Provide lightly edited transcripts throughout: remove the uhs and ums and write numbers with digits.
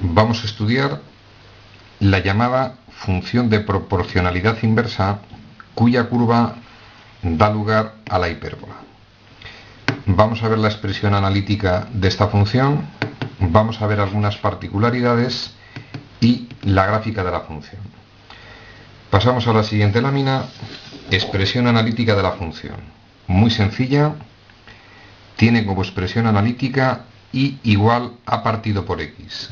Vamos a estudiar la llamada función de proporcionalidad inversa, cuya curva da lugar a la hipérbola. Vamos a ver la expresión analítica de esta función, vamos a ver algunas particularidades y la gráfica de la función. Pasamos a la siguiente lámina, expresión analítica de la función. Muy sencilla, tiene como expresión analítica y igual a partido por x.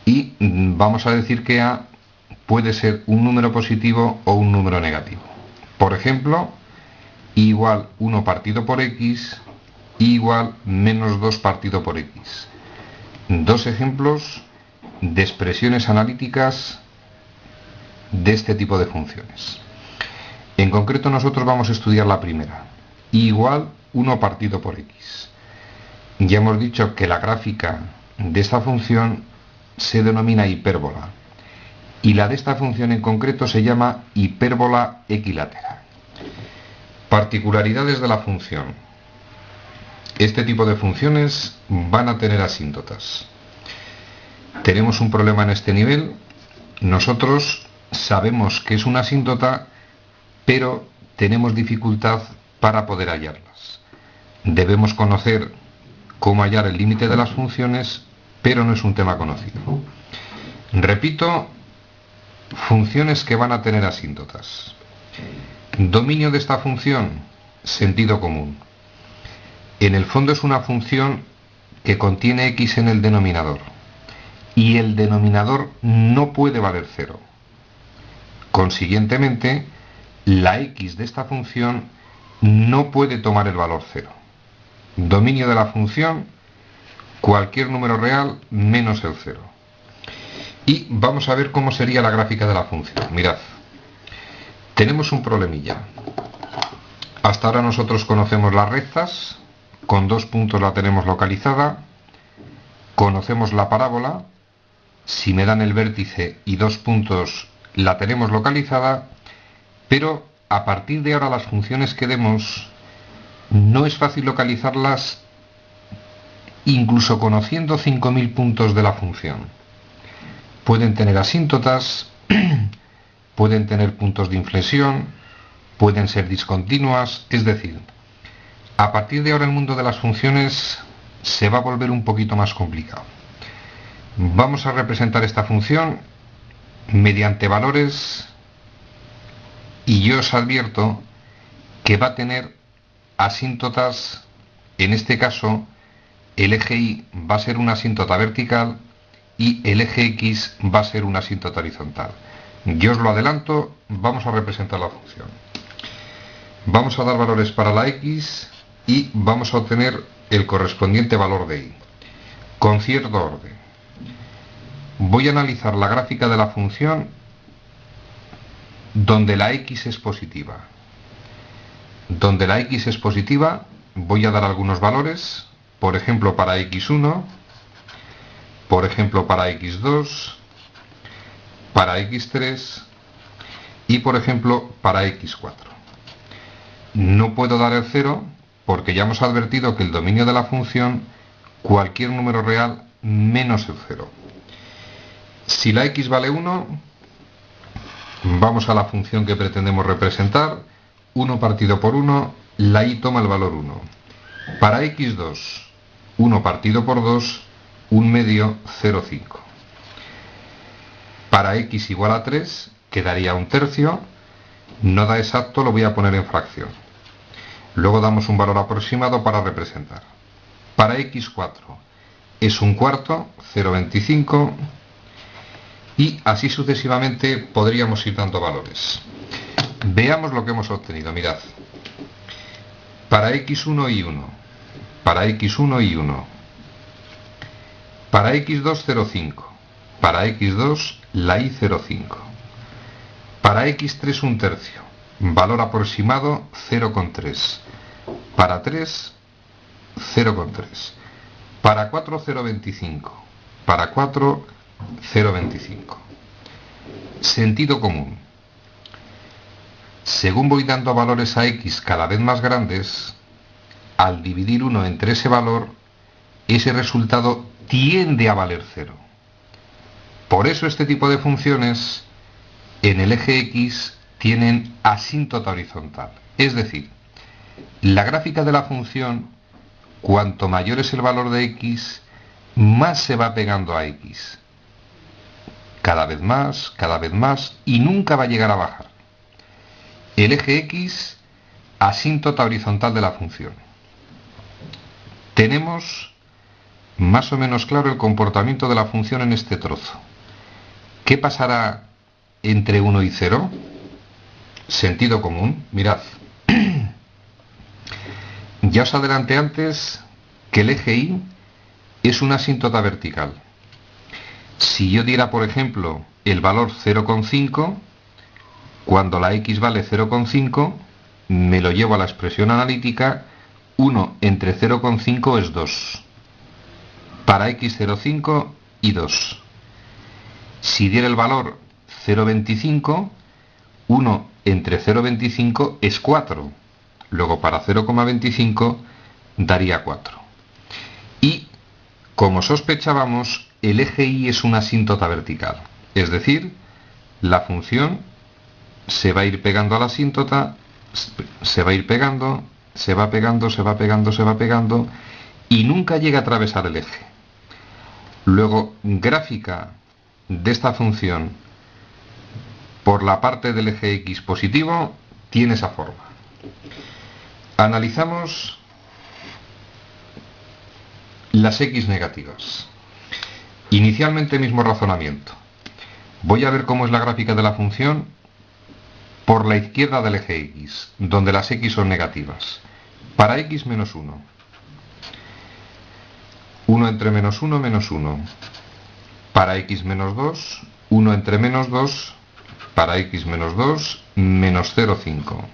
Y vamos a decir que a puede ser un número positivo o un número negativo. Por ejemplo, igual 1 partido por x igual menos 2 partido por x. Dos ejemplos de expresiones analíticas de este tipo de funciones. En concreto nosotros vamos a estudiar la primera, igual 1 partido por x. Ya hemos dicho que la gráfica de esta función se denomina hipérbola y la de esta función en concreto se llama hipérbola equilátera. Particularidades de la función. Este tipo de funciones van a tener asíntotas. Tenemos un problema en este nivel. Nosotros sabemos que es una asíntota, pero tenemos dificultad para poder hallarlas. Debemos conocer cómo hallar el límite de las funciones, pero no es un tema conocido. Repito, funciones que van a tener asíntotas. Dominio de esta función, sentido común. En el fondo es una función que contiene x en el denominador y el denominador no puede valer 0. Consiguientemente, la x de esta función no puede tomar el valor 0. Dominio de la función, cualquier número real menos el 0. Y vamos a ver cómo sería la gráfica de la función. Mirad, tenemos un problemilla. Hasta ahora nosotros conocemos las rectas, con 2 puntos la tenemos localizada, conocemos la parábola, si me dan el vértice y 2 puntos la tenemos localizada, pero a partir de ahora las funciones que demos no es fácil localizarlas incluso conociendo 5000 puntos de la función. Pueden tener asíntotas, pueden tener puntos de inflexión, pueden ser discontinuas, es decir, a partir de ahora el mundo de las funciones se va a volver un poquito más complicado. Vamos a representar esta función mediante valores y yo os advierto que va a tener asíntotas. En este caso el eje y va a ser una asíntota vertical y el eje x va a ser una asíntota horizontal. Yo os lo adelanto, vamos a representar la función. Vamos a dar valores para la x y vamos a obtener el correspondiente valor de y, con cierto orden. Voy a analizar la gráfica de la función donde la x es positiva. Donde la x es positiva, voy a dar algunos valores, por ejemplo para x1, por ejemplo para x2, para x3 y por ejemplo para x4. No puedo dar el 0 porque ya hemos advertido que el dominio de la función, cualquier número real menos el 0. Si la x vale 1, vamos a la función que pretendemos representar, 1 partido por 1, la y toma el valor 1. Para x2, 1 partido por 2, 1 medio, 0,5. Para x igual a 3, quedaría 1/3, no da exacto, lo voy a poner en fracción. Luego damos un valor aproximado para representar. Para x4 es 1/4, 0,25, y así sucesivamente podríamos ir dando valores. Veamos lo que hemos obtenido, mirad. Para x1 y 1, para x1 y 1, para x2 0,5, para x2 la y 0,5, para x3 1/3, valor aproximado 0,3, para 3 0,3, para 4 0,25, para 4 0,25. Sentido común. Según voy dando valores a x cada vez más grandes, al dividir 1 entre ese valor, ese resultado tiende a valer 0. Por eso este tipo de funciones en el eje X tienen asíntota horizontal. Es decir, la gráfica de la función, cuanto mayor es el valor de X, más se va pegando a X. Cada vez más, y nunca va a llegar a bajar. El eje X, asíntota horizontal de la función. Tenemos más o menos claro el comportamiento de la función en este trozo. ¿Qué pasará entre 1 y 0? Sentido común, mirad. Ya os adelanté antes que el eje Y es una asíntota vertical. Si yo diera, por ejemplo, el valor 0,5, cuando la X vale 0,5, me lo llevo a la expresión analítica, 1 entre 0,5 es 2. Para X 0,5 y 2. Si diera el valor 0,25, 1 entre 0,25 es 4. Luego para 0,25 daría 4. Y, como sospechábamos, el eje Y es una asíntota vertical. Es decir, la función se va a ir pegando a la asíntota, se va a ir pegando, se va pegando, se va pegando, se va pegando, y nunca llega a atravesar el eje. Luego, gráfica de esta función por la parte del eje X positivo tiene esa forma. Analizamos las X negativas. Inicialmente mismo razonamiento. Voy a ver cómo es la gráfica de la función por la izquierda del eje X, donde las X son negativas. Para X menos 1. 1 entre menos 1, menos 1. Para X menos 2, 1 entre menos 2. Para X menos 2, menos 0,5.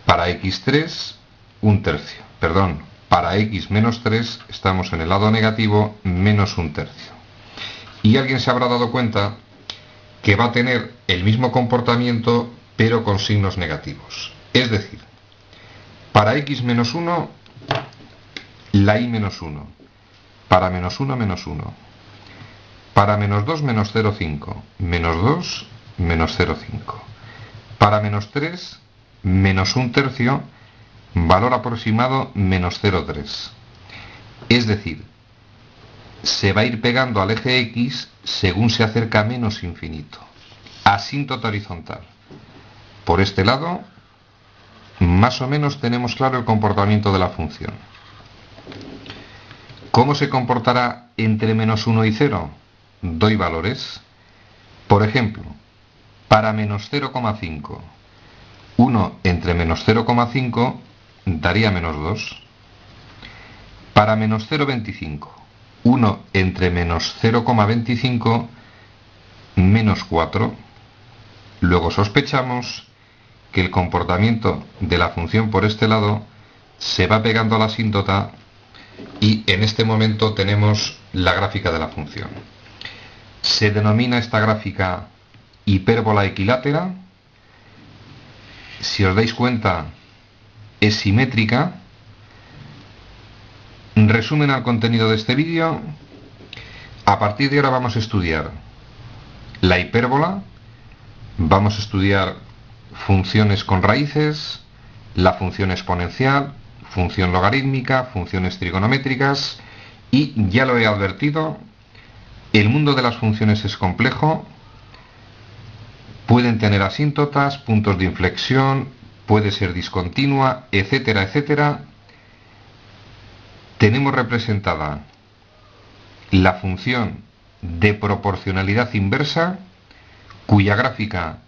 Para X3, un tercio. Perdón, para X menos 3 estamos en el lado negativo, menos un tercio. Y alguien se habrá dado cuenta que va a tener el mismo comportamiento, pero con signos negativos. Es decir, para X menos 1, la Y menos 1. Para menos 1, menos 1. Para menos 2, menos 0,5. Menos 2, menos 0,5. Para menos 3, menos un tercio, valor aproximado menos 0,3. Es decir, se va a ir pegando al eje X según se acerca a menos infinito. Asíntota horizontal. Por este lado, más o menos tenemos claro el comportamiento de la función. ¿Cómo se comportará entre menos 1 y 0? Doy valores. Por ejemplo, para menos 0,5, 1 entre menos 0,5 daría menos 2. Para menos 0,25, 1 entre menos 0,25, menos 4. Luego sospechamos que el comportamiento de la función por este lado se va pegando a la asíntota y en este momento tenemos la gráfica de la función. Se denomina esta gráfica hipérbola equilátera. Si os dais cuenta, es simétrica. Resumen al contenido de este vídeo. A partir de ahora vamos a estudiar la hipérbola, vamos a estudiar funciones con raíces, la función exponencial, función logarítmica, funciones trigonométricas y, ya lo he advertido, el mundo de las funciones es complejo, pueden tener asíntotas, puntos de inflexión, puede ser discontinua, etcétera, etcétera. Tenemos representada la función de proporcionalidad inversa, cuya gráfica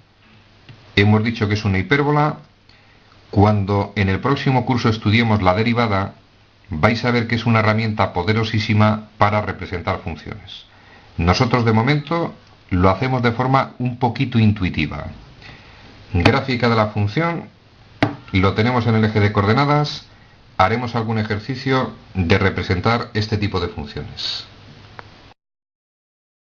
hemos dicho que es una hipérbola. Cuando en el próximo curso estudiemos la derivada, vais a ver que es una herramienta poderosísima para representar funciones. Nosotros de momento lo hacemos de forma un poquito intuitiva. Gráfica de la función, lo tenemos en el eje de coordenadas. Haremos algún ejercicio de representar este tipo de funciones.